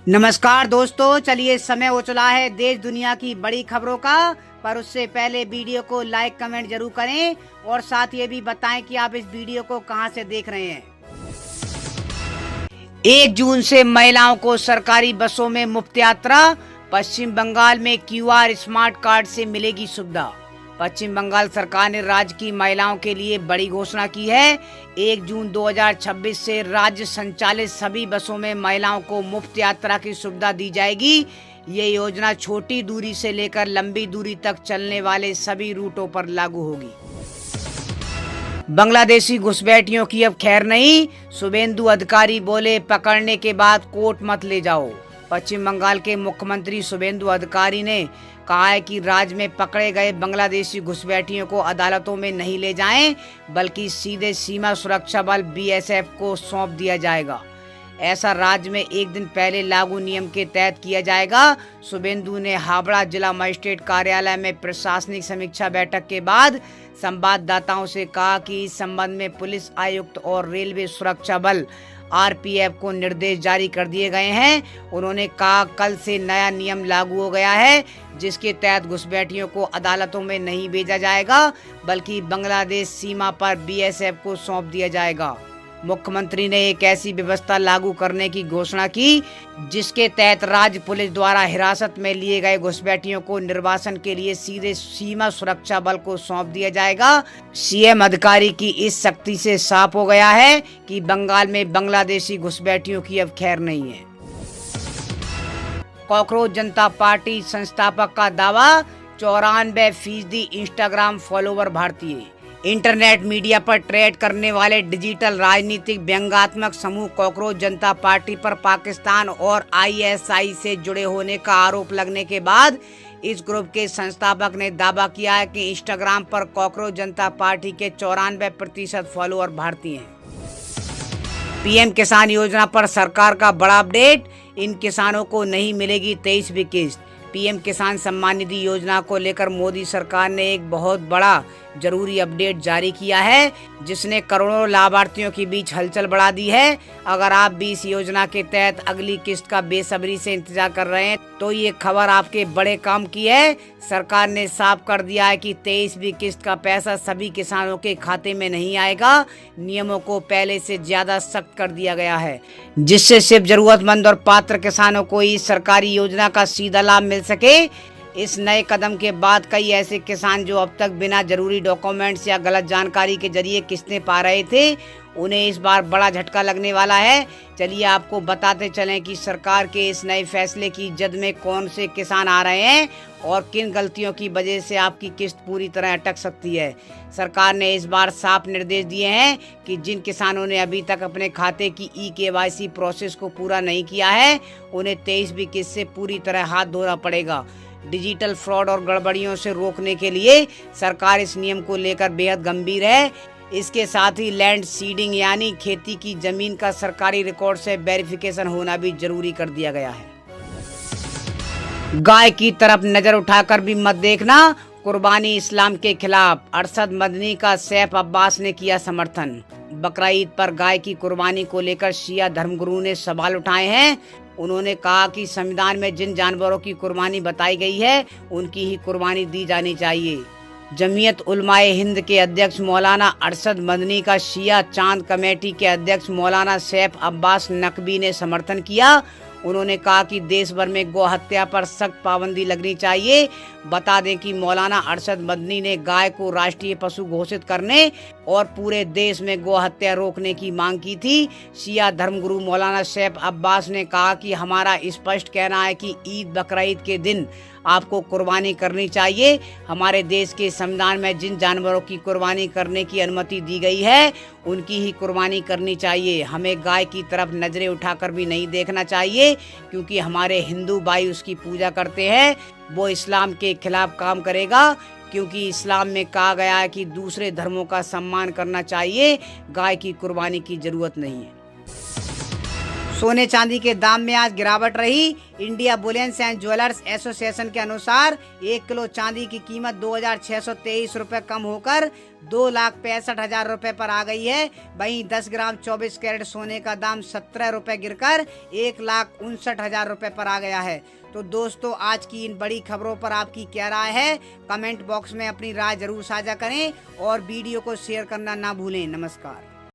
नमस्कार दोस्तों, चलिए समय हो चला है देश दुनिया की बड़ी खबरों का। पर उससे पहले वीडियो को लाइक कमेंट जरूर करें और साथ ये भी बताएं कि आप इस वीडियो को कहां से देख रहे हैं। 1 जून से महिलाओं को सरकारी बसों में मुफ्त यात्रा। पश्चिम बंगाल में क्यूआर स्मार्ट कार्ड से मिलेगी सुविधा। पश्चिम बंगाल सरकार ने राज्य की महिलाओं के लिए बड़ी घोषणा की है। 1 जून 2026 से राज्य संचालित सभी बसों में महिलाओं को मुफ्त यात्रा की सुविधा दी जाएगी। ये योजना छोटी दूरी से लेकर लंबी दूरी तक चलने वाले सभी रूटों पर लागू होगी। बांग्लादेशी घुसपैठियों की अब खैर नहीं। शुभेंदु अधिकारी बोले, पकड़ने के बाद कोर्ट मत ले जाओ। पश्चिम बंगाल के मुख्यमंत्री शुभेंदु अधिकारी ने कहा है कि राज्य में पकड़े गए बांग्लादेशी घुसपैठियों को अदालतों में नहीं ले जाएं, बल्कि सीधे सीमा सुरक्षा बल बीएसएफ को सौंप दिया जाएगा। ऐसा राज्य में एक दिन पहले लागू नियम के तहत किया जाएगा। शुभेंदु ने हावड़ा जिला मजिस्ट्रेट कार्यालय में प्रशासनिक समीक्षा बैठक के बाद संवाददाताओं से कहा कि इस संबंध में पुलिस आयुक्त और रेलवे सुरक्षा बल आरपीएफ को निर्देश जारी कर दिए गए हैं। उन्होंने कहा, कल से नया नियम लागू हो गया है, जिसके तहत घुसपैठियों को अदालतों में नहीं भेजा जाएगा, बल्कि बांग्लादेश सीमा पर बीएसएफ को सौंप दिया जाएगा। मुख्यमंत्री ने एक ऐसी व्यवस्था लागू करने की घोषणा की जिसके तहत राज्य पुलिस द्वारा हिरासत में लिए गए घुसपैठियों को निर्वासन के लिए सीधे सीमा सुरक्षा बल को सौंप दिया जाएगा। सीएम अधिकारी की इस सख्ती से साफ हो गया है कि बंगाल में बांग्लादेशी घुसपैठियों की अब खैर नहीं है। कॉकरोच जनता पार्टी संस्थापक का दावा, 94% इंस्टाग्राम फॉलोवर भारतीय। इंटरनेट मीडिया पर ट्रेड करने वाले डिजिटल राजनीतिक व्यंग्यात्मक समूह कॉकरोच जनता पार्टी पर पाकिस्तान और आईएसआई से जुड़े होने का आरोप लगने के बाद इस ग्रुप के संस्थापक ने दावा किया है कि इंस्टाग्राम पर कॉकरोच जनता पार्टी के 94% फॉलोअर भारतीय हैं। पीएम किसान योजना पर सरकार का बड़ा अपडेट, इन किसानों को नहीं मिलेगी 23वीं किस्त। पीएम किसान सम्मान निधि योजना को लेकर मोदी सरकार ने एक बहुत बड़ा जरूरी अपडेट जारी किया है, जिसने करोड़ों लाभार्थियों के बीच हलचल बढ़ा दी है। अगर आप भी इस योजना के तहत अगली किस्त का बेसब्री से इंतजार कर रहे हैं तो ये खबर आपके बड़े काम की है। सरकार ने साफ कर दिया है कि 23वीं किस्त का पैसा सभी किसानों के खाते में नहीं आएगा। नियमों को पहले से ज्यादा सख्त कर दिया गया है, जिससे सिर्फ जरूरतमंद और पात्र किसानों को इस सरकारी योजना का सीधा लाभ मिल सके। इस नए कदम के बाद कई ऐसे किसान जो अब तक बिना जरूरी डॉक्यूमेंट्स या गलत जानकारी के जरिए किस्तें पा रहे थे, उन्हें इस बार बड़ा झटका लगने वाला है। चलिए आपको बताते चलें कि सरकार के इस नए फैसले की जद में कौन से किसान आ रहे हैं और किन गलतियों की वजह से आपकी किस्त पूरी तरह अटक सकती है। सरकार ने इस बार साफ निर्देश दिए हैं कि जिन किसानों ने अभी तक अपने खाते की ई-केवाईसी प्रोसेस को पूरा नहीं किया है, उन्हें 23वीं किस्त से पूरी तरह हाथ धोना पड़ेगा। डिजिटल फ्रॉड और गड़बड़ियों से रोकने के लिए सरकार इस नियम को लेकर बेहद गंभीर है। इसके साथ ही लैंड सीडिंग यानी खेती की जमीन का सरकारी रिकॉर्ड से वेरिफिकेशन होना भी जरूरी कर दिया गया है। गाय की तरफ नजर उठाकर भी मत देखना, कुर्बानी इस्लाम के खिलाफ। अरशद मदनी का सैफ अब्बास ने किया समर्थन। बकरा ईद पर गाय की कुर्बानी को लेकर शिया धर्मगुरु ने सवाल उठाए हैं। उन्होंने कहा कि संविधान में जिन जानवरों की कुर्बानी बताई गई है, उनकी ही कुर्बानी दी जानी चाहिए। जमीयत उलमाए हिंद के अध्यक्ष मौलाना अरशद मदनी का शिया चांद कमेटी के अध्यक्ष मौलाना सैफ अब्बास नकवी ने समर्थन किया। उन्होंने कहा कि देश भर में गौ हत्या पर सख्त पाबंदी लगनी चाहिए। बता दें कि मौलाना अरशद मदनी ने गाय को राष्ट्रीय पशु घोषित करने और पूरे देश में गौ हत्या रोकने की मांग की थी। शिया धर्मगुरु मौलाना सैफ अब्बास ने कहा कि हमारा स्पष्ट कहना है कि ईद बकरा ईद के दिन आपको कुर्बानी करनी चाहिए। हमारे देश के संविधान में जिन जानवरों की कुर्बानी करने की अनुमति दी गई है, उनकी ही कुर्बानी करनी चाहिए। हमें गाय की तरफ नजरें उठाकर भी नहीं देखना चाहिए, क्योंकि हमारे हिंदू भाई उसकी पूजा करते हैं। वो इस्लाम के खिलाफ काम करेगा, क्योंकि इस्लाम में कहा गया है कि दूसरे धर्मों का सम्मान करना चाहिए, गाय की कुर्बानी की जरूरत नहीं है। सोने चांदी के दाम में आज गिरावट रही। India Boolean and jewellers association के अनुसार 1 किलो चांदी की कीमत 2,623 रुपये कम होकर 2,65,000 रुपये पर आ गई है। वहीं 10 ग्राम 24 कैरेट सोने का दाम 17 रुपये गिरकर 1,59,000 रुपये पर आ गया है। तो दोस्तों, आज की इन बड़ी खबरों पर आपकी क्या राय है? कमेंट बॉक्स में अपनी राय जरूर साझा करें और वीडियो को शेयर करना ना भूलें। नमस्कार।